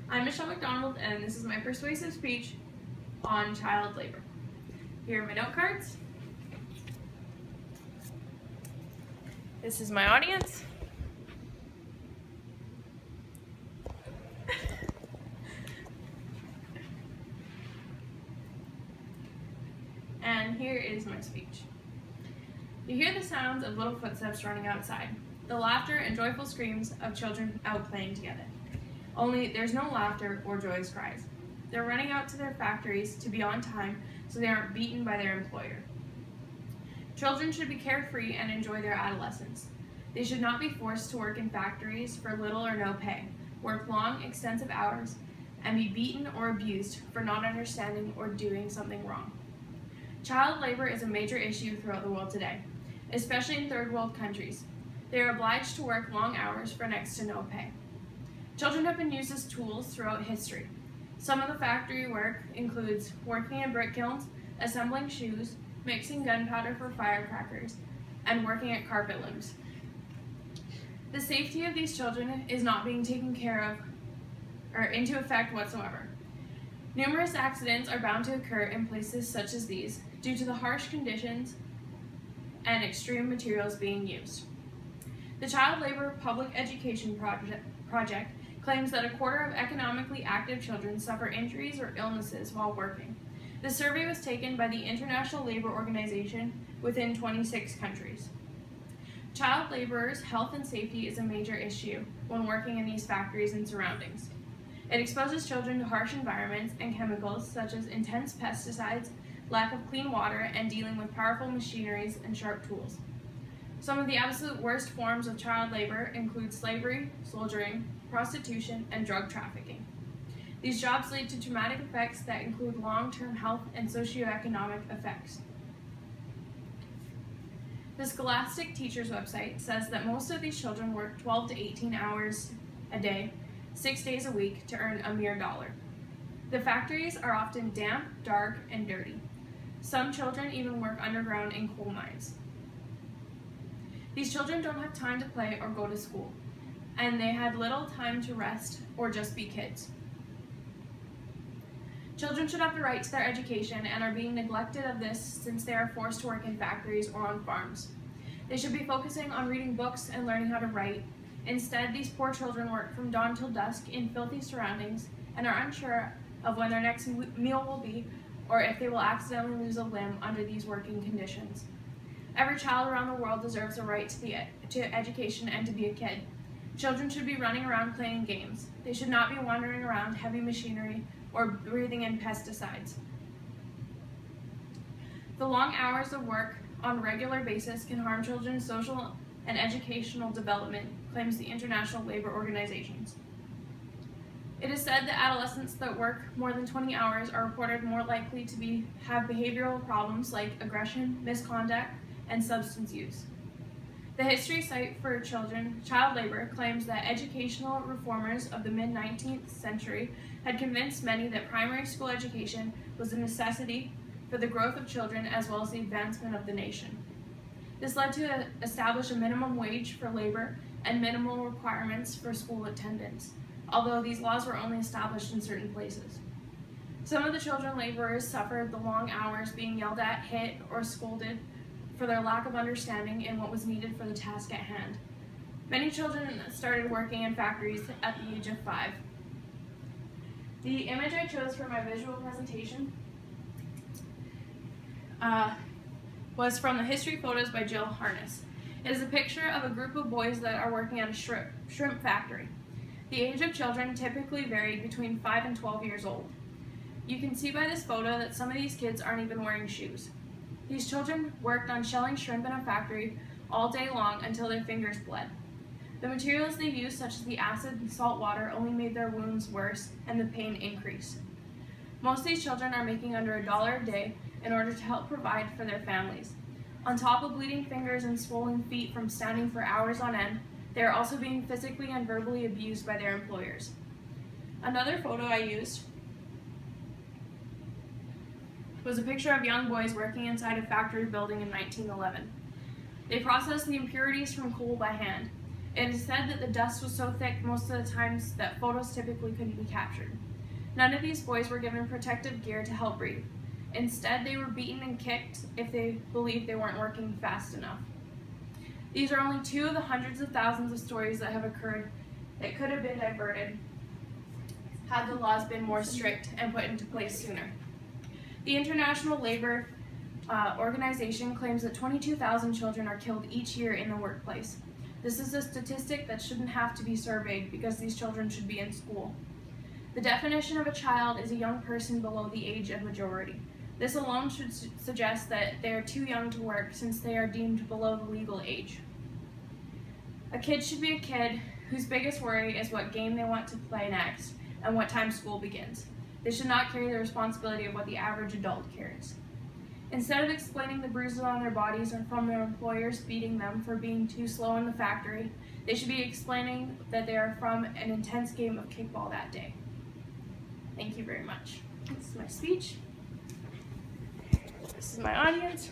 I'm Michelle McDonald, and this is my persuasive speech on child labor. Here are my note cards. This is my audience. And here is my speech. You hear the sounds of little footsteps running outside, the laughter and joyful screams of children out playing together. Only there's no laughter or joyous cries. They're running out to their factories to be on time so they aren't beaten by their employer. Children should be carefree and enjoy their adolescence. They should not be forced to work in factories for little or no pay, work long, extensive hours, and be beaten or abused for not understanding or doing something wrong. Child labor is a major issue throughout the world today, especially in third world countries. They are obliged to work long hours for next to no pay. Children have been used as tools throughout history. Some of the factory work includes working in brick kilns, assembling shoes, mixing gunpowder for firecrackers, and working at carpet looms. The safety of these children is not being taken care of or into effect whatsoever. Numerous accidents are bound to occur in places such as these due to the harsh conditions and extreme materials being used. The Child Labor Public Education Project claims that a quarter of economically active children suffer injuries or illnesses while working. The survey was taken by the International Labor Organization within 26 countries. Child laborers' health and safety is a major issue when working in these factories and surroundings. It exposes children to harsh environments and chemicals such as intense pesticides, lack of clean water, and dealing with powerful machineries and sharp tools. Some of the absolute worst forms of child labor include slavery, soldiering, prostitution, and drug trafficking. These jobs lead to traumatic effects that include long-term health and socioeconomic effects. The Scholastic Teachers website says that most of these children work 12 to 18 hours a day, 6 days a week to earn a mere $1. The factories are often damp, dark, and dirty. Some children even work underground in coal mines. These children don't have time to play or go to school, and they had little time to rest or just be kids. Children should have the right to their education and are being neglected of this since they are forced to work in factories or on farms. They should be focusing on reading books and learning how to write. Instead, these poor children work from dawn till dusk in filthy surroundings and are unsure of when their next meal will be or if they will accidentally lose a limb under these working conditions. Every child around the world deserves a right to education and to be a kid. Children should be running around playing games. They should not be wandering around heavy machinery or breathing in pesticides. The long hours of work on a regular basis can harm children's social and educational development, claims the International Labor Organizations. It is said that adolescents that work more than 20 hours are reported more likely to have behavioral problems like aggression, misconduct, and substance use. The history site for child labor claims that educational reformers of the mid-19th century had convinced many that primary school education was a necessity for the growth of children as well as the advancement of the nation. This led to establish a minimum wage for labor and minimal requirements for school attendance, although these laws were only established in certain places. Some of the children laborers suffered the long hours being yelled at, hit, or scolded for their lack of understanding in what was needed for the task at hand. Many children started working in factories at the age of 5. The image I chose for my visual presentation was from the History Photos by Jill Harness. It is a picture of a group of boys that are working at a shrimp factory. The age of children typically varied between 5 and 12 years old. You can see by this photo that some of these kids aren't even wearing shoes. These children worked on shelling shrimp in a factory all day long until their fingers bled. The materials they used, such as the acid and salt water, only made their wounds worse and the pain increase. Most of these children are making under $1 a day in order to help provide for their families. On top of bleeding fingers and swollen feet from standing for hours on end, they are also being physically and verbally abused by their employers. Another photo I used was a picture of young boys working inside a factory building in 1911. They processed the impurities from coal by hand. It is said that the dust was so thick most of the times that photos typically couldn't be captured. None of these boys were given protective gear to help breathe. Instead, they were beaten and kicked if they believed they weren't working fast enough. These are only two of the hundreds of thousands of stories that have occurred that could have been diverted had the laws been more strict and put into place sooner. The International Labor Organization claims that 22,000 children are killed each year in the workplace. This is a statistic that shouldn't have to be surveyed because these children should be in school. The definition of a child is a young person below the age of majority. This alone should suggest that they are too young to work since they are deemed below the legal age. A kid should be a kid whose biggest worry is what game they want to play next and what time school begins. They should not carry the responsibility of what the average adult carries. Instead of explaining the bruises on their bodies or from their employers beating them for being too slow in the factory, they should be explaining that they are from an intense game of kickball that day. Thank you very much. This is my speech. This is my audience.